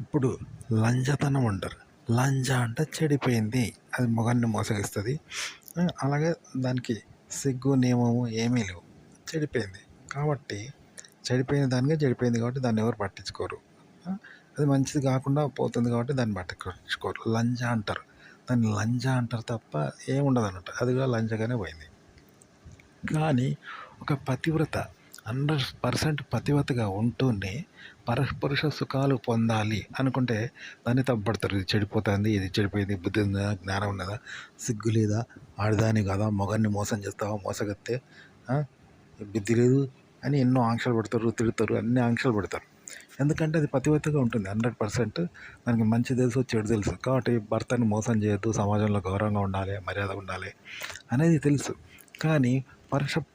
ఇప్పుడు లంజతనం అంటారు. లంజ అంటే చెడిపోయింది. అది మొగాన్ని మోసగిస్తది. అలాగే దానికి సిగ్గు, నియమము ఏమీ లేవు. చెడిపోయింది. కాబట్టి చెడిపోయింది కాబట్టి దాన్ని ఎవరు పట్టించుకోరు. అది మంచిది కాకుండా పోతుంది కాబట్టి దాన్ని పట్టించుకోరు. లంజ అంటారు. దాన్ని లంజ అంటారు తప్ప ఏముండదన్నట్టు. అది కూడా లంజగానే పోయింది. కానీ ఒక పతివ్రత 100% పతివ్రతగా ఉంటూనే పరపురుష సుఖాలు పొందాలి అనుకుంటే దాన్ని తప్పుపడతారు. ఇది చెడిపోతుంది, ఇది చెడిపోయింది, బుద్ధి ఉందా, జ్ఞానం ఉన్నదా, సిగ్గు లేదా, ఆడదాని కదా, మొగాన్ని మోసం చేస్తావా, మోసగత్తే, బుద్ధి లేదు అని ఎన్నో ఆంక్షలు పెడతారు, తిడతారు, అన్ని ఆంక్షలు పెడతారు. ఎందుకంటే అది పతివ్రతగా ఉంటుంది. 100% దానికి మంచి తెలుసు, చెడు తెలుసు. కాబట్టి భర్తని మోసం చేయొద్దు, సమాజంలో గౌరవంగా ఉండాలి, మర్యాద ఉండాలి అనేది తెలుసు. కానీ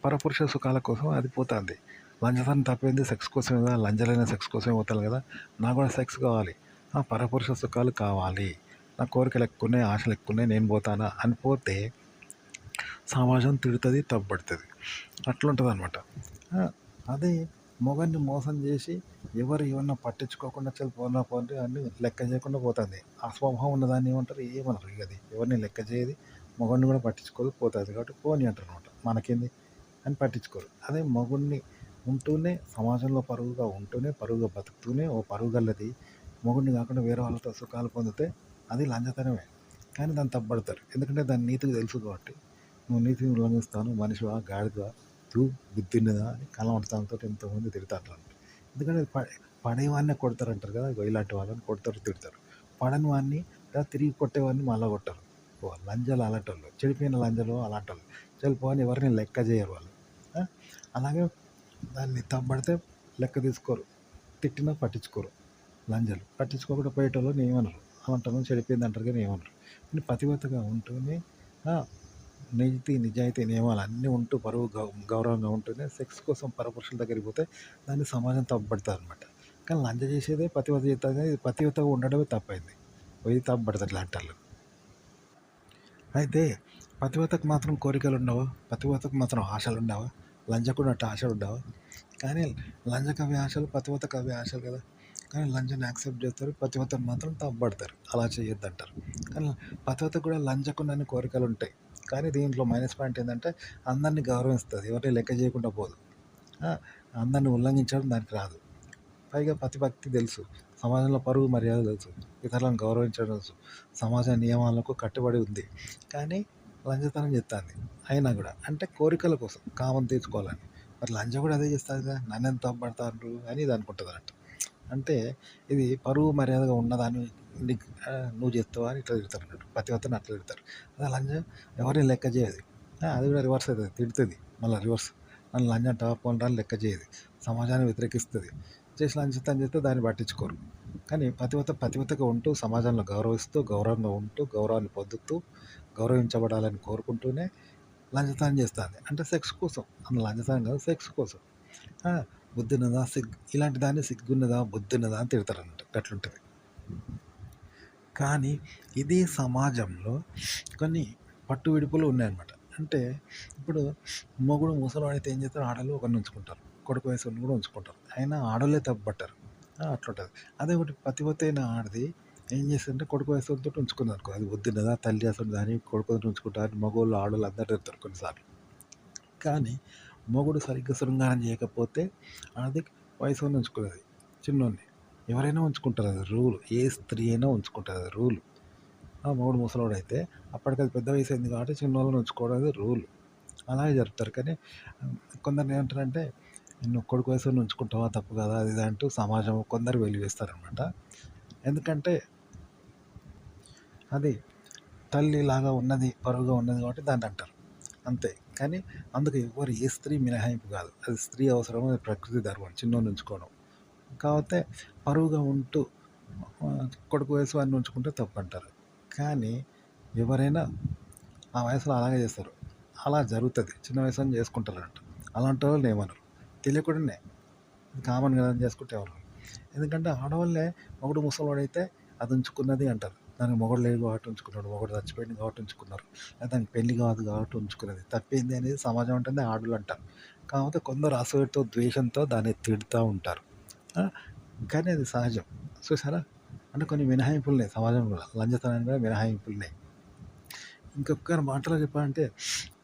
పరపురుష సుఖాల కోసం అది పోతుంది. లంచతనం తప్పింది సెక్స్ కోసమే కదా, లంచలైన సెక్స్ కోసమే పోతాను కదా, నాకు కూడా సెక్స్ కావాలి, పరపురుష సుఖాలు కావాలి, నా కోరికలు ఎక్కువన్నాయి, ఆశలు ఎక్కువన్నాయి, నేను పోతానా అని పోతే సమాజం తిడుతుంది, తప్పుపడుతుంది. అట్లుంటుంది అనమాట. అదే మొగాన్ని మోసం చేసి ఎవరు ఏమన్నా పట్టించుకోకుండా పోతే అన్ని లెక్క చేయకుండా పోతుంది. ఆ స్వభావం ఉన్నదాన్ని ఏమంటారు, ఏమనరు. ఇక అది ఎవరిని లెక్క చేయదు, మొగుడిని కూడా పట్టించుకోదు, పోతుంది. కాబట్టి పోని అంటారు అనమాట. మనకేంది అని పట్టించుకోరు. అదే మొగుడిని ఉంటూనే సమాజంలో పరుగుగా ఉంటూనే, పరుగుగా బతుకుతూనే, ఓ పరుగల్లది మొగుడిని కాకుండా వేరే వాళ్ళతో సుఖాలు పొందితే అది లంచతనమే. కానీ దాన్ని తప్పబడతారు. ఎందుకంటే దాని నీతికి తెలుసు కాబట్టి. నువ్వు నీతిని ఉల్లంఘిస్తాను, మనిషివా, గాడిదవా, బుద్ధిన్నదా అని కలవడతాంతో ఎంతోమంది తిడతారు. ఎందుకంటే పడేవాడినే కొడతారంటారు కదా, ఇలాంటి వాళ్ళని కొడతారు, తిడతారు. పడని వాడిని తిరిగి కొట్టేవాడిని మళ్ళీ కొట్టారు. లంజలు అలాంటి వాళ్ళు, చెడిపోయిన లంజలు అలాంటి వాళ్ళు, చెడిపోని ఎవరిని లెక్క చేయరు వాళ్ళు. అలాగే దాన్ని తప్పబడితే లెక్క తీసుకోరు, తిట్టినా పట్టించుకోరు. లంజలు పట్టించుకోకుండా పోయేటోళ్ళని ఏమనరు, అలాంటి చెడిపోయింది అంటారు కానీ ఏమనరు. కానీ పతివ్రతగా ఉంటూనే నిజాయితీ నియమాలు అన్నీ ఉంటూ పరువు గౌరవంగా ఉంటూనే సెక్స్ కోసం పరపురుషుల దగ్గరికి పోతే దాన్ని సమాజం తప్పుపడుతుంది అనమాట. కానీ లంజ చేసేదే పతివ్రత చేస్తుంది, కానీ పతివ్రతగా ఉండడమే తప్పైంది. పోయి తప్పుపడతారు ఇలాంటి వాళ్ళు. అయితే పతివ్రతకు మాత్రం కోరికలు ఉండవా, పతివ్రతకు మాత్రం ఆశలు ఉండవా, లంజకున్నట్టు ఆశలు ఉండవా? కానీ లంజకు అవి ఆశలు, పతివ్రతకు అవి ఆశలు కదా. కానీ లంజని యాక్సెప్ట్ చేస్తారు, పతివ్రతను మాత్రం తప్పుపడతారు, అలా చేయొద్దు అంటారు. కానీ పతివ్రతకు కూడా లంజకున్నన్ని కోరికలు ఉంటాయి. కానీ దీంట్లో మైనస్ పాయింట్ ఏంటంటే అందరినీ గౌరవిస్తుంది, ఎవరిని లెక్క చేయకుండా పోదు. అందరిని ఉల్లంఘించడం దానికి రాదు. పైగా పతిభక్తి తెలుసు, సమాజంలో పరువు మర్యాద తెలుసు, ఇతరులను గౌరవించడం తెలుసు, సమాజ నియమాలకు కట్టుబడి ఉంది. కానీ లంచతనం చేస్తుంది. అయినా కూడా అంటే కోరికల కోసం, కామం తీర్చుకోవాలని. మరి లంచ కూడా అదే చేస్తుంది కదా, నన్ను ఎంత తప్పుపడతారు అని ఇది అనుకుంటుంది అన్నట్టు. అంటే ఇది పరువు మర్యాదగా ఉన్నదాన్ని నువ్వు చేస్తావా అని ఇట్లా తిడతారు అన్నట్టు. పతివ్రతను అట్లా తిడతారు. అదే లంచ ఎవరిని లెక్క చేయదు. అది కూడా రివర్స్ అవుతుంది, తిడుతుంది మళ్ళీ రివర్స్. నన్ను లంచ అంటావా, పోనరాని లెక్క చేయదు, సమాజాన్ని వ్యతిరేకిస్తుంది. చేసి లంచం చేస్తే దాన్ని పట్టించుకోరు. కానీ పతివ్రతగా ఉంటూ సమాజంలో గౌరవిస్తూ, గౌరవంగా ఉంటూ, గౌరవాన్ని పొందుతూ, గౌరవించబడాలని కోరుకుంటూనే లంచతనం చేస్తుంది. అంటే సెక్స్ కోసం. లంచతనం కాదు, సెక్స్ కోసం. బుద్ధున్నదా, ఇలాంటి దాన్ని సిగ్గున్నదా, బుద్ధున్నదా అని తిడతారు అన్నట్టు. అట్లుంటుంది. కానీ ఇదే సమాజంలో కొన్ని పట్టు విడుపులు ఉన్నాయన్నమాట. అంటే ఇప్పుడు మొగుడు ముసలివాడైతే ఏం చేస్తారు, ఆడలు ఒకరిని ఉంచుకుంటారు, కొడుకు వయసు కూడా ఉంచుకుంటారు, అయినా ఆడలే తప్పుపట్టారు. అట్లుంటుంది. అదే ఒకటి పతివ్రత అయిన ఆడది ఏం చేస్తుందంటే కొడుకు వయసుతో ఉంచుకుంది అనుకో, అది వద్దున్నదా, తల్లి అసలు దాన్ని కొడుకుతో ఉంచుకుంటారు, మగవాళ్ళు ఆడవాళ్ళు అందరూ చెప్తారు కొన్నిసార్లు. కానీ మొగుడు సరిగ్గా శృంగారం చేయకపోతే అది వయసు ఉంచుకునేది, చిన్నోన్ని ఎవరైనా ఉంచుకుంటారు, అది రూల్. ఏ స్త్రీ అయినా ఉంచుకుంటుంది, అది రూల్. మొగుడు ముసలోడు అయితే అప్పటికి అది పెద్ద వయసు అయింది కాబట్టి చిన్నోళ్ళని ఉంచుకోవడం అది రూల్. అలాగే జరుపుతారు. కానీ కొందరు ఏమంటారంటే నువ్వు కొడుకు వయసుని ఉంచుకుంటావా, తప్పు కదా అది ఇది అంటూ సమాజం కొందరు వెలివేస్తారనమాట. ఎందుకంటే అది తల్లిలాగా ఉన్నది, పరువుగా ఉన్నది కాబట్టి దాన్ని అంటారు, అంతే. కానీ అందుకు ఎవరు ఏ స్త్రీ మినహాయింపు కాదు, అది స్త్రీ అవసరం, అది ప్రకృతి ధర్మం చిన్నోని ఉంచుకోవడం. కాకపోతే పరువుగా ఉంటూ కొడుకు వయసు వాడిని ఉంచుకుంటే తప్పు అంటారు. కానీ ఎవరైనా ఆ వయసులో అలాగే చేస్తారు, అలా జరుగుతుంది. చిన్న వయసులో చేసుకుంటారు అన్నట్టు. అలాంటి వాళ్ళు ఏమన్నారు, తెలియకుండానే కామన్ కదా చేసుకుంటే ఎవరు. ఎందుకంటే ఆడవాళ్ళే మొగుడు ముసలివాడైతే అది ఉంచుకున్నది అంటారు, దానికి మొగుడు లేదు కాబట్టి ఉంచుకున్నాడు, మొగుడు చచ్చిపోయింది కాబట్టి ఉంచుకున్నారు, లేదా దానికి పెళ్లి కాదు కాబట్టి ఉంచుకున్నది, తప్పింది అనేది సమాజం ఉంటుంది, ఆడలు అంటారు. కాకపోతే కొందరు అసూయతో, ద్వేషంతో దాన్ని తిడుతూ ఉంటారు. కానీ అది సహజం. చూసారా, అంటే కొన్ని మినహాయింపులున్నాయి సమాజంలో కూడా. లంచతనానికి కూడా మినహాయింపులున్నాయి. ఇంకొక మాటలో చెప్పాలంటే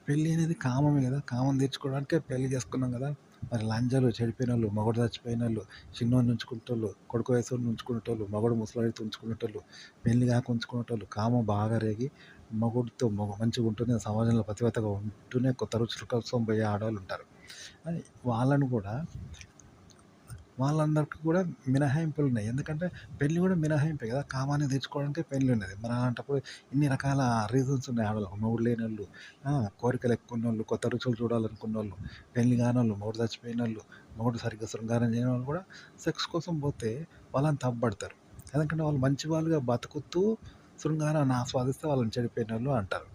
పెళ్ళి అనేది కామమే కదా! కామం తీర్చుకోవడానికే పెళ్లి చేసుకున్నాం కదా! మరి లంజాలు, చెడిపోయినోళ్ళు, మొగుడు చచ్చిపోయినోళ్ళు, చిన్నోడిని ఉంచుకునేటోళ్ళు, కొడుకు వయసోడిని ఉంచుకునేటోళ్ళు, మగడు ముసలోడితో ఉంచుకునేటోళ్ళు, పెళ్లి కాక ఉంచుకునేటోళ్ళు, కామం బాగా రేగి మొగుడితో మంచిగా ఉంటూనే సమాజంలో పతివ్రతగా ఉంటూనే కొత్త రుచుల కోసం పోయే ఆడవాళ్ళుంటారు. అని వాళ్ళను కూడా వాళ్ళందరికీ కూడా మినహాయింపులున్నాయి. ఎందుకంటే పెళ్లి కూడా మినహాయింపే కదా! కామాన్ని తీర్చుకోవడానికే పెళ్లి ఉన్నది. మరి అలాంటప్పుడు ఇన్ని రకాల రీజన్స్ ఉన్నాయి ఆడోళ్ళకు. మొగుడు లేనోళ్ళు, కోరికలు ఎక్కువున్నోళ్ళు, కొత్త రుచులు చూడాలనుకున్నోళ్ళు, పెళ్లి కానోళ్ళు, మొగుడు చచ్చిపోయినోళ్ళు, మొగుడు సరిగ్గా శృంగారం చేయనోళ్ళు కూడా సెక్స్ కోసం పోతే వాళ్ళని తప్పుపడతారు. ఎందుకంటే వాళ్ళు మంచి వాళ్ళుగా బతుకుతూ శృంగారాన్ని ఆస్వాదిస్తే వాళ్ళని చెడిపోయినోళ్ళు అంటారు.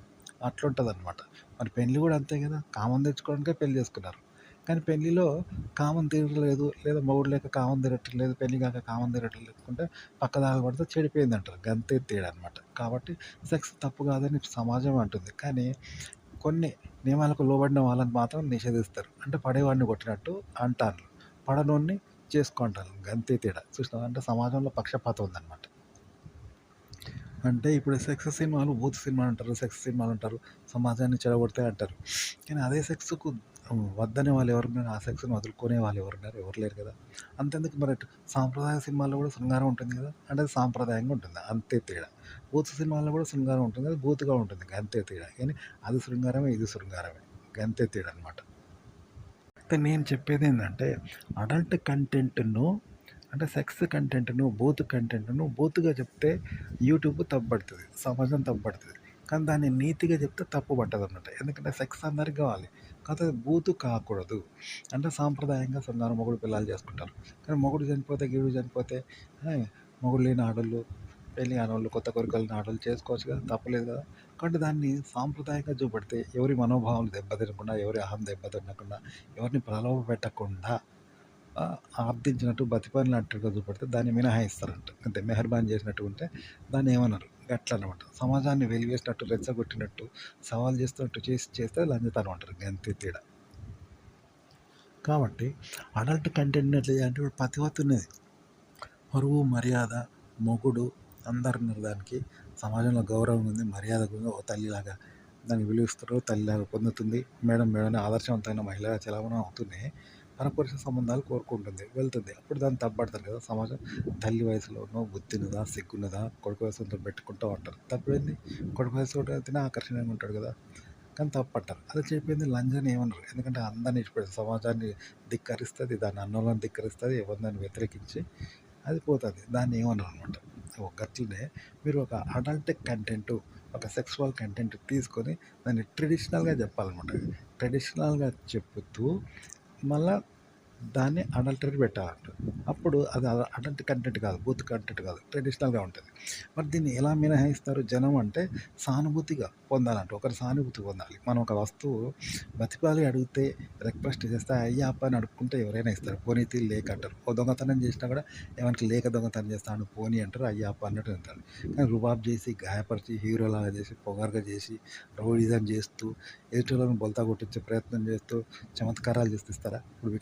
అట్లుంటదనమాట. మరి పెళ్లి కూడా అంతే కదా! కామం తెచ్చుకోవడానికే పెళ్లి చేసుకున్నారు. కానీ పెళ్లిలో కామం తీరలేదు, లేదా మొగుడు లేక కామం తీరట్లేదు, పెళ్లి కాక కామం తీరట్లేదు లేకుంటే పక్కదారి పడితే చెడిపోయిందంటారు. గంతే తేడా అనమాట. కాబట్టి సెక్స్ తప్పు కాదని సమాజం అంటుంది. కానీ కొన్ని నియమాలకు లోబడిన వాళ్ళని మాత్రం నిషేధిస్తారు. అంటే పడేవాడిని కొట్టినట్టు అంటారు. పడనోడిని చేసుకో అంటారు. గంతే తేడా. చూసినావా? అంటే సమాజంలో పక్షపాతం ఉందన్నమాట. అంటే ఇప్పుడు సెక్స్ సినిమాలు, బూత్ సినిమాలు అంటారు, సెక్స్ సినిమాలు అంటారు, సమాజాన్ని చెడగొడతాయి అంటారు. కానీ అదే సెక్స్‌కు వద్దనే వాళ్ళు ఎవరున్నారు? ఆ సెక్స్‌ని వదులుకునే వాళ్ళు ఎవరున్నారు? ఎవరు లేరు కదా! అంతెందుకు మరి సాంప్రదాయ సినిమాల్లో కూడా శృంగారం ఉంటుంది కదా! అంటే అది సాంప్రదాయంగా ఉంటుంది. అంతే తేడా. బూత్ సినిమాల్లో కూడా శృంగారం ఉంటుంది. అది బూత్‌గా ఉంటుంది. గంతే తేడా. కానీ అది శృంగారమే, ఇది శృంగారమే. గంతే తేడా అనమాట. అయితే నేను చెప్పేదేందంటే అడల్ట్ కంటెంట్‌ను అంటే సెక్స్ కంటెంట్‌ను, బూత్ కంటెంట్‌ను బూతుగా చెప్తే యూట్యూబ్ తప్పుపడుతది. సమాజం తప్పుపడుతది. కానీ దాన్ని నీతిగా చెప్తే తప్పు పట్టదనమాట. ఎందుకంటే సెక్స్ అందరికి కావాలి. కాకపోతే అది బూతు కాకూడదు. అంటే సాంప్రదాయంగా శృంగారం మొగుడు పెళ్ళాలు చేసుకుంటారు. కానీ మొగుడు చనిపోతే, గీడు చనిపోతే మొగుడు లేని ఆడోళ్ళు, పెళ్లి కానోళ్ళు, కొత్త కోరికలున్న ఆడోళ్ళు చేసుకోవచ్చు కదా! తప్పులేదు కదా! కాబట్టి దాన్ని సాంప్రదాయంగా చూపెడితే ఎవరి మనోభావాలు దెబ్బతినకుండా, ఎవరి అహం దెబ్బతినకుండా, ఎవరిని ప్రలోభ పెట్టకుండా ఆర్థించినట్టు బతిమాలినట్టుగా చూపెడితే దాన్ని మినహాయిస్తారంట. అంతే మెహర్బాన్ చేసినట్టు ఉంటే దాన్ని ఏమనరు. గట్లనమాట. సమాజాన్ని వెలివేసినట్టు, రెచ్చగొట్టినట్టు, సవాలు చేస్తున్నట్టు చేస్తే లంచతనం అంటారు. గంతే తేడా. కాబట్టి అడల్ట్ కంటెంట్‌ని ఎట్లా చేయాలంటే ఇప్పుడు పతివ్రత ఉన్నది. పరువు, మర్యాద, మొగుడు అందరున్నారు దానికి. సమాజంలో గౌరవం ఉంది, మర్యాద ఉంది. ఒక తల్లిలాగా దాన్ని విలువిస్తారు. తల్లిలాగా పొందుతుంది. మేడం మేడం ఆదర్శవంతమైన మహిళగా చలామణి అవుతూనే పరపురుష సంబంధాలు కోరుకుంటుంది, వెళ్తుంది. అప్పుడు దాన్ని తప్పుపడతారు కదా సమాజం. తల్లి వయసులోనో బుద్ధిన్నదా, సిగ్గున్నదా, కొడుకు వయసుతో పెట్టుకుంటూ ఉంటారు. తప్పేంది? కొడుకు వయసుతో అయితేనే ఆకర్షణీయంగా ఉంటాడు కదా! కానీ తప్పట్టారు. అది చెప్పింది లంజని ఏమనరు. ఎందుకంటే అందరిని ఇచ్చిపెడుతుంది. సమాజాన్ని ధిక్కరిస్తుంది, దాన్ని అన్నోళ్ళని ధిక్కరిస్తుంది, ఎవరిని వ్యతిరేకించి అది పోతుంది. దాన్ని ఏమనరు అనమాట. గట్లనే మీరు ఒక అడల్ట్ కంటెంట్, ఒక సెక్సువల్ కంటెంట్ తీసుకొని దాన్ని ట్రెడిషనల్గా చెప్పాలన్నమాట. ట్రెడిషనల్గా చెప్పుతూ మళ్ళా దాన్ని అడల్టరీ పెట్టాలంట. అప్పుడు అది అడల్ట్ కంటెంట్ కాదు, బూత్ కంటెంట్ కాదు, ట్రెడిషనల్గా ఉంటుంది. మరి దీన్ని ఎలా మినహాయిస్తారు జనం అంటే సానుభూతిగా పొందాలంట. ఒకరి సానుభూతి పొందాలి. మనం ఒక వస్తువు బతిమాలి అడిగితే, రిక్వెస్ట్ చేస్తే అయ్యా అప్ప అని అడుక్కుంటే ఎవరైనా ఇస్తారు. పోనీ తీరు లేక అంటారు. ఓ దొంగతనం చేసినా కూడా ఏమనికి లేక దొంగతనం చేస్తాను పోనీ అంటారు. అయ్యా అప్ప అన్నట్టు అంటారు. కానీ రుబాబ్ చేసి, గాయపరిచి, హీరోలాగా చేసి, పొగరుగా చేసి, రౌడీజం చేస్తూ, ఎదుటోళ్ళని బొల్తా కొట్టించే ప్రయత్నం చేస్తూ చమత్కారాలు చేస్తే ఇస్తారా? ఇప్పుడు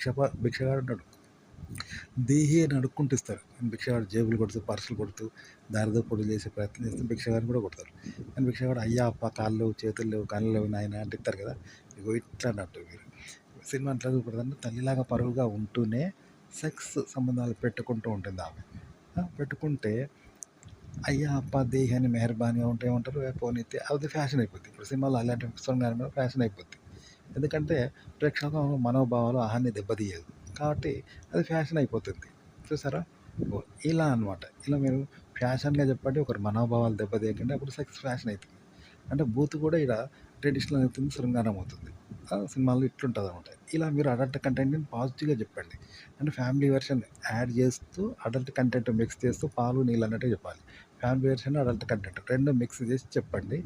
భిక్షగాడు ఉంటాడు. దేహి అని అడుక్కుంటూ ఇస్తారు. భిక్షగాడు జేబులు కొడుతూ, పర్సులు కొడుతూ, దారిదోపిడీ చేసే ప్రయత్నం చేస్తే భిక్షగాడిని కూడా కొడతారు. కానీ భిక్షగాడు అయ్యా అప్ప కాళ్ళు లేవు, చేతులు లేవు, కళ్ళు లేవు నాయన అంటే ఇస్తారు కదా! ఇగో ఇట్లా అన్నట్టు మీరు సినిమా ఎట్లా చూపెడతారంటే తల్లిలాగా పరువుగా ఉంటూనే సెక్స్ సంబంధాలు పెట్టుకుంటూ ఉంటుంది ఆమె. పెట్టుకుంటే అయ్యా అప్ప దేహి అని మెహర్బానీగా ఉంటే ఏమంటారు? పోనీతే అది ఫ్యాషన్ అయిపోద్ది. ఇప్పుడు సినిమాలో అలాంటి సొంగారం కూడా ఫ్యాషన్ అయిపోద్ది. ఎందుకంటే ప్రేక్షకుల మనోభావాలు అహాన్ని దెబ్బతీయదు. కాబట్టి అది ఫ్యాషన్ అయిపోతుంది. చూసారా? ఇలా అనమాట. ఇలా మీరు ఫ్యాషన్‌గా చెప్పండి. ఒకరి మనోభావాలు దెబ్బతీయకండి. అప్పుడు సెక్స్ ఫ్యాషన్ అయితుంది. అంటే బూత్ కూడా ఈడ ట్రెడిషనల్ అవుతుంది, శృంగారం అవుతుంది. సినిమాల్లో ఇట్లుంటదనమాట. ఇలా మీరు అడల్ట్ కంటెంట్‌ని పాజిటివ్‌గా చెప్పండి. అంటే ఫ్యామిలీ వెర్షన్ యాడ్ చేస్తూ, అడల్ట్ కంటెంట్ మిక్స్ చేస్తూ పాలు, నీళ్ళు అన్నట్టే చెప్పాలి. Family version, adult content 2 mix చేసి చెప్పండి.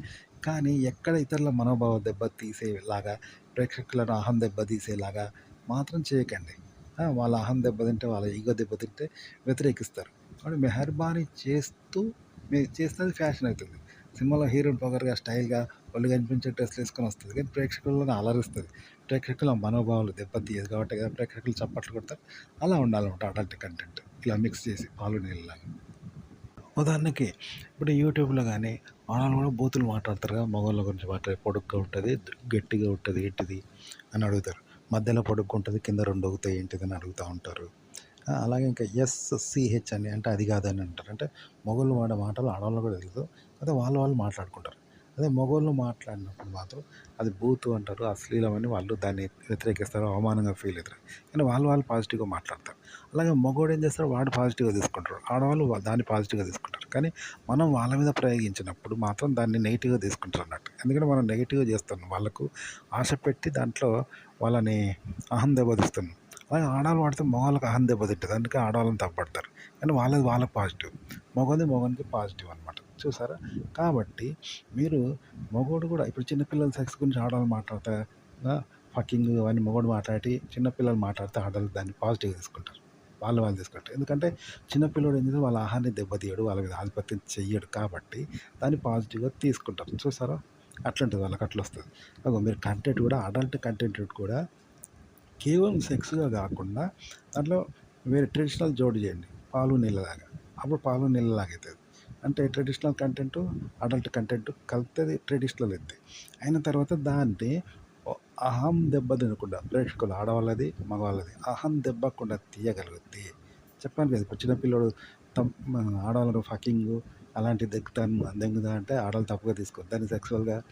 కానీ ఎక్కడ ఇతరుల మనోభావాలు దెబ్బతీసేలాగా, ప్రేక్షకులను అహం దెబ్బతీసేలాగా మాత్రం చేయకండి. వాళ్ళ అహం దెబ్బతింటే, వాళ్ళ ఈగో దెబ్బతింటే వ్యతిరేకిస్తారు. కాబట్టి మెహర్బానీ చేస్తూ మీరు చేస్తే అది ఫ్యాషన్ అవుతుంది. సినిమాలో హీరోయిన్ పొగరుగా, స్టైల్‌గా, ఒళ్ళు కనిపించే డ్రెస్సులు వేసుకొని వస్తది. కానీ ప్రేక్షకులను అలరిస్తది. ప్రేక్షకుల మనోభావాలు దెబ్బతీయదు కాబట్టి కదా ప్రేక్షకులు చప్పట్లు కొడతారు. అలా ఉండాలన్నమాట అడల్ట్ కంటెంట్. ఇలా మిక్స్ చేసి పాలు నీళ్ళలాగా. ఉదాహరణకి ఇప్పుడు యూట్యూబ్లో కానీ ఆడవాళ్ళు కూడా బూతులు మాట్లాడతారు కదా, మగవాళ్ళ గురించి మాట్లాడే పొడుగ్గా ఉంటుంది, గట్టిగా ఉంటుంది, ఏంటిది అని అడుగుతారు. మధ్యలో పొడుగ్గా ఉంటుంది, కింద రెండు అవుతాయి ఏంటిది అని అడుగుతూ ఉంటారు. అలాగే ఇంకా ఎస్‌సిహెచ్ అని అంటే అది కాదని అంటారు. అంటే మగోళ్ళు వాడే మాటలు ఆడవాళ్ళకి కూడా తెలుసు. అయితే వాళ్ళు మాట్లాడుకుంటారు. అదే మగోళ్ళు మాట్లాడినప్పుడు మాత్రం అది బూతు అంటారు, అశ్లీలమని వాళ్ళు దాన్ని వ్యతిరేకిస్తారు, అవమానంగా ఫీల్ అవుతారు. కానీ వాళ్ళు పాజిటివ్‌గా మాట్లాడతారు. అలాగే మగోడు ఏం చేస్తాడు, వాడు పాజిటివ్‌గా తీసుకుంటారు. ఆడవాళ్ళు దాన్ని పాజిటివ్‌గా తీసుకుంటారు. కానీ మనం వాళ్ళ మీద ప్రయోగించినప్పుడు మాత్రం దాన్ని నెగెటివ్‌గా తీసుకుంటారు అన్నట్టు. ఎందుకంటే మనం నెగెటివ్‌గా చేస్తున్నాం. వాళ్ళకు ఆశ పెట్టి దాంట్లో వాళ్ళని అహం దెబ్బతీస్తున్నాం. అలాగే ఆడవాళ్ళు వాడితే మగవాళ్ళకి అహం దెబ్బతింటది. అందుకే ఆడవాళ్ళని తప్పుపడతారు. కానీ వాళ్ళకి పాజిటివ్. మగవానికి పాజిటివ్ అనమాట. చూసారా? కాబట్టి మీరు మగోడు కూడా ఇప్పుడు చిన్న పిల్లల సెక్స్ గురించి ఆడవాళ్ళు మాట్లాడితే ఫకింగ్ అవన్నీ మగోడు మాట్లాడి చిన్న పిల్లలు మాట్లాడితే ఆడవాళ్ళు దాన్ని పాజిటివ్‌గా తీసుకుంటారు. వాళ్ళు తీసుకుంటారు. ఎందుకంటే చిన్న పిల్లోడు ఏం చేస్తాడు, వాళ్ళ ఆహారాన్ని దెబ్బతీయడు, వాళ్ళ మీద ఆధిపత్యం చెయ్యడు కాబట్టి దాన్ని పాజిటివ్‌గా తీసుకుంటారు. చూసారా? అట్లుంటది, వాళ్ళకి అట్లొస్తది. మీరు కంటెంట్ కూడా అడల్ట్ కంటెంట్ కూడా కేవలం సెక్స్‌గా కాకుండా దాంట్లో వేరే ట్రెడిషనల్ జోడి చేయండి. పాలు, నీళ్ళలాగా. అప్పుడు పాలు, నీళ్ళలాగా అయితది. అంటే ట్రెడిషనల్ కంటెంటు, అడల్ట్ కంటెంట్ కలిపితే అది ట్రెడిషనల్ అయిద్ది. అయిన తర్వాత దాన్ని అహం దెబ్బ తినకుండా ప్రేక్షకులు ఆడవాళ్ళది, మగవాళ్ళది అహం దెబ్బకుండా తీయగలిగితే చెప్పాను కదా! ఇప్పుడు చిన్న పిల్లోడు తం ఆడవాళ్ళను ఫకింగు అలాంటివి దెంగుతా అంటే ఆడవాళ్ళు తప్పుగా తీసుకోరు. దాన్ని సెక్సువల్‌గా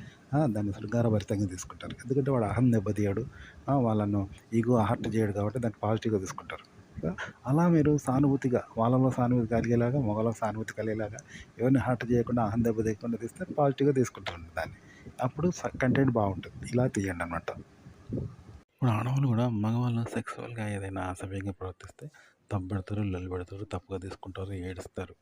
దాన్ని శృంగారభరితంగా తీసుకుంటారు. ఎందుకంటే వాడు అహం దెబ్బతీయడు. వాళ్ళను ఈగో హర్ట్ చేయడు కాబట్టి దాన్ని పాజిటివ్‌గా తీసుకుంటారు. అలా మీరు సానుభూతిగా వాళ్ళలో సానుభూతి కలిగేలాగా, మగవాళ్ళకి సానుభూతి కలిగేలాగా ఎవరిని హర్ట్ చేయకుండా, అహం దెబ్బ తీయకుండా తీస్తే పాజిటివ్‌గా తీసుకుంటారండి దాన్ని. అప్పుడు కంటెంట్ బాగుంటుంది. ఇలా తీయండనమాట. ఇప్పుడు ఆడవాళ్ళు కూడా మగవాళ్ళు సెక్సువల్‌గా ఏదైనా అసభ్యంగా ప్రవర్తిస్తే తప్పుబెడతారు, లొల్లిపెడతారు, తప్పుగా తీసుకుంటారు, ఏడుస్తారు.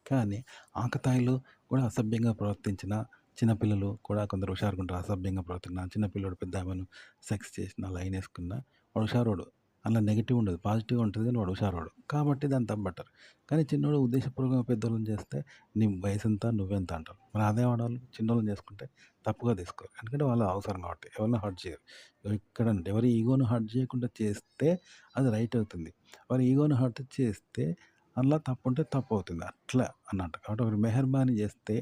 కానీ ఆకతాయిలు కూడా అసభ్యంగా ప్రవర్తించిన చిన్నపిల్లలు కూడా కొందరు హుషారుగా ఉంటారు. అసభ్యంగా ప్రవర్తించిన చిన్నపిల్లోడు పెద్దామెను సెక్స్ చేసిన, లైనేసుకున్న వాడు హుషారోడు. అందులో నెగెటివ్ ఉండదు. పాజిటివ్‌గా ఉంటది కానీ వాడు హుషారోడు. కాబట్టి దాన్ని తప్పుపట్టరు. కానీ చిన్నోడు ఉద్దేశపూర్వకంగా పెద్దోళ్ళని చేస్తే నీ వయసెంత, నువ్వెంత అంటారు. మరి అదే ఆడవాళ్ళు చిన్నోళ్ళని చేసుకుంటే తప్పుగా తీసుకోరు. ఎందుకంటే వాళ్ళ అవసరం కాబట్టి. ఎవరిని హర్ట్ చేయరు. ఇక్కడంటే ఎవరి ఈగోను హర్ట్ చేయకుండా చేస్తే అది రైట్ అవుతుంది. వారి ఈగోను హర్ట్ చేస్తే అందులో తప్పుంటే తప్పవుతుంది. అట్లా అన్నట్టు. కాబట్టి ఒకరు మెహర్బానీ చేస్తే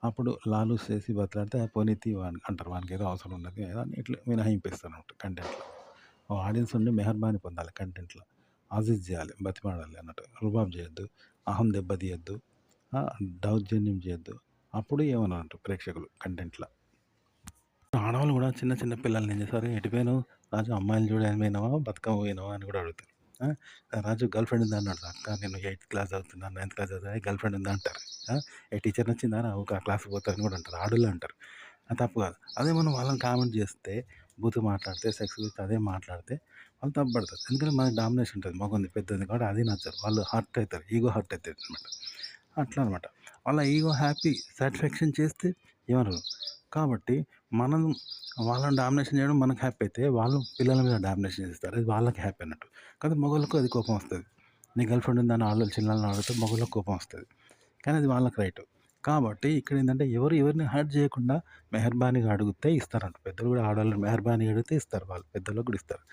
అప్పుడు లాలూస్ చేసి బతిలాడితే పోనీ తీ అంటారు. వానికేదో అవసరం ఉన్నది అని ఇట్లా మినహాయింపిస్తారన్నమాట కంటెంట్‌లో. ఆడియన్స్ నుండి మెహర్బానీ పొందాలి కంటెంట్‌లో. ఆజీజ్ చేయాలి, బతిమాడాలి అన్నట్టు. రుబాబ్ చేయొద్దు, అహం దెబ్బతీయొద్దు, దౌర్జన్యం చేయొద్దు. అప్పుడు ఏమనరు ప్రేక్షకులు కంటెంట్‌లో. ఆడవాళ్ళు కూడా చిన్న చిన్న పిల్లల్ని ఏం చేస్తారు, ఎటు పోయినావు రాజు, అమ్మాయిలు చూడడానికి పోయినావా, బతుకమ్మ పోయినావా అని కూడా అడుగుతారు. రాజు గర్ల్ ఫ్రెండ్ ఉందా అన్నాడు. అక్క నేను 8th క్లాస్ చదువుతున్నాను, 9th క్లాస్ చదువుతున్నా, గర్ల్ ఫ్రెండ్ ఉందా అంటారు. ఏ టీచర్ నచ్చిందా ఊక ఆ క్లాస్కి పోతారని కూడా అంటారు. ఆడోళ్ళు అంటారు. అది తప్పు కాదు. అదే మనం వాళ్ళని కామెంట్ చేస్తే, బూతు మాట్లాడితే, సెక్స్ గురించి అదే మాట్లాడితే వాళ్ళు తప్పుపడతారు. ఎందుకంటే మనకి డామినేషన్ ఉంటుంది, మగంది పెద్దది కాబట్టి అది నచ్చరు. వాళ్ళు హర్ట్ అవుతారు, ఈగో హర్ట్ అవుతుంది అనమాట. అట్లా అనమాట. వాళ్ళ ఈగో హ్యాపీ సాటిస్ఫాక్షన్ చేస్తే ఏమనరు. కాబట్టి మనం వాళ్ళని డామినేషన్ చేయడం మనకు హ్యాపీ అయితే, వాళ్ళు పిల్లల మీద డామినేషన్ చేస్తారు. అది వాళ్ళకి హ్యాపీ అన్నట్టు. కానీ మగోళ్ళకు అది కోపం వస్తది. నీ గర్ల్ ఫ్రెండ్ ఉందని ఆడోళ్ళు చిన్నోళ్ళని అడిగితే మగోళ్ళకి కోపం వస్తది. కానీ అది వాళ్ళకి రైటు. కాబట్టి ఇక్కడ ఏందంటే ఎవరిని హర్ట్ చేయకుండా మెహర్బానీగా అడిగితే ఇస్తారంట. పెద్దలు కూడా ఆడోళ్ళని మెహర్బానీగా అడిగితే ఇస్తారు. వాళ్ళు పెద్దోళ్ళకి కూడా ఇస్తారు.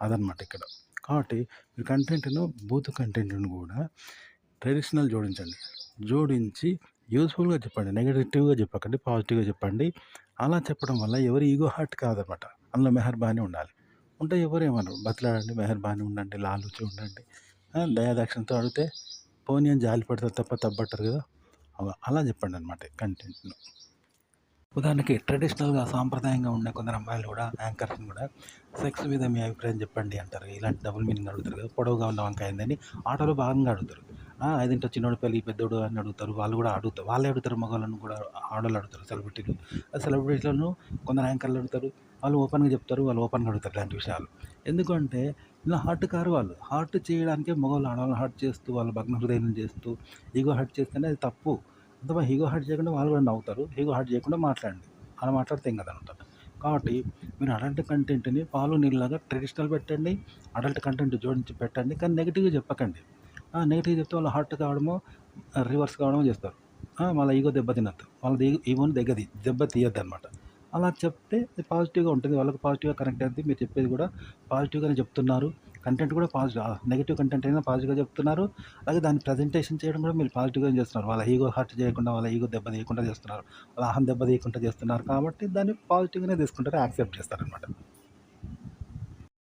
అదనమాట ఇక్కడ. కాబట్టి మీరు కంటెంట్‌ను బూతు కంటెంట్‌ను కూడా ట్రెడిషనల్ జోడించండి. జోడించి యూజ్‌ఫుల్‌గా చెప్పండి. నెగటివ్‌గా చెప్పకండి, పాజిటివ్‌గా చెప్పండి. అలా చెప్పడం వల్ల ఎవరి ఈగో హర్ట్ కాదనమాట. అందులో మెహర్బానీ ఉండాలి. ఉంటే ఎవరేమనరు. బతిలాడండి, మెహర్బానీ ఉండండి, లాలూచి ఉండండి. దయాదాక్షిణ్యంతో అడిగితే పోనీ అని జాలి పడతారు తప్ప తప్పట్టరు కదా! అలా చెప్పండనమాట కంటెంట్‌ను. ఉదాహరణకి ట్రెడిషనల్‌గా సాంప్రదాయంగా ఉండే కొందరు అమ్మాయిలు కూడా యాంకర్స్‌ని కూడా సెక్స్ మీద మీ అభిప్రాయం చెప్పండి అంటారు. ఇలాంటి డబుల్ మీనింగ్ అడుగుతారు కదా! పొడవుగా ఉన్న వంకాయ ఏందని ఆటోలో భాగంగా అడుగుతారు. అదేంటో చిన్నోడి పెళ్లి పెద్దోడు అని అడుగుతారు. వాళ్ళు కూడా అడుగుతారు. వాళ్ళే అడుగుతారు, మగవాళ్ళను కూడా ఆడోళ్ళు అడుగుతారు సెలబ్రిటీలు. ఆ సెలబ్రిటీలను కొందరు యాంకర్లు అడుగుతారు. వాళ్ళు ఓపెన్‌గా చెప్తారు. వాళ్ళు ఓపెన్‌గా అడుగుతారు ఇలాంటి విషయాలు. ఎందుకంటే ఇలా హర్ట్ కారు వాళ్ళు. హర్ట్ చేయడానికే మగవాళ్ళు ఆడవాళ్ళని హర్ట్ చేస్తూ, వాళ్ళ భగ్న హృదయం చేస్తూ, ఈగో హర్ట్ చేస్తేనే అది తప్పు. అంతమా ఈగో హర్ట్ చేయకుండా వాళ్ళు కూడా నవ్వుతారు. ఈగో హర్ట్ చేయకుండా మాట్లాడండి. అలా మాట్లాడితే ఏం కాదనమాట. కాబట్టి మీరు అడల్ట్ కంటెంట్‌ని పాలు నీళ్ళలాగా ట్రెడిషనల్ పెట్టండి. అడల్ట్ కంటెంట్ జోడించి పెట్టండి. కానీ నెగెటివ్‌గా చెప్పకండి. నెగెటివ్‌గా చెప్తే వాళ్ళు హర్ట్ కావడమో, రివర్స్ కావడమో చేస్తారు. వాళ్ళ ఈగో దెబ్బతినద్దు. వాళ్ళది ఈగోని దెబ్బ తీయద్దనమాట. అలా చెప్తే పాజిటివ్‌గా ఉంటుంది. వాళ్ళకి పాజిటివ్‌గా కనెక్ట్ అవుద్ది. మీరు చెప్పేది కూడా పాజిటివ్‌గానే చెప్తున్నారు. కంటెంట్ కూడా నెగెటివ్ కంటెంట్ అయినా పాజిటివ్‌గా చెప్తున్నారు. అలాగే దాన్ని ప్రజెంటేషన్ చేయడం కూడా మీరు పాజిటివ్‌గానే చేస్తున్నారు. వాళ్ళ ఈగో హర్ట్ చేయకుండా, వాళ్ళ ఈగో దెబ్బ తీయకుండా చేస్తున్నారు. వాళ్ళ అహం దెబ్బ తీయకుండా చేస్తున్నారు కాబట్టి దాన్ని పాజిటివ్‌గానే తీసుకుంటారు, యాక్సెప్ట్ చేస్తారనమాట.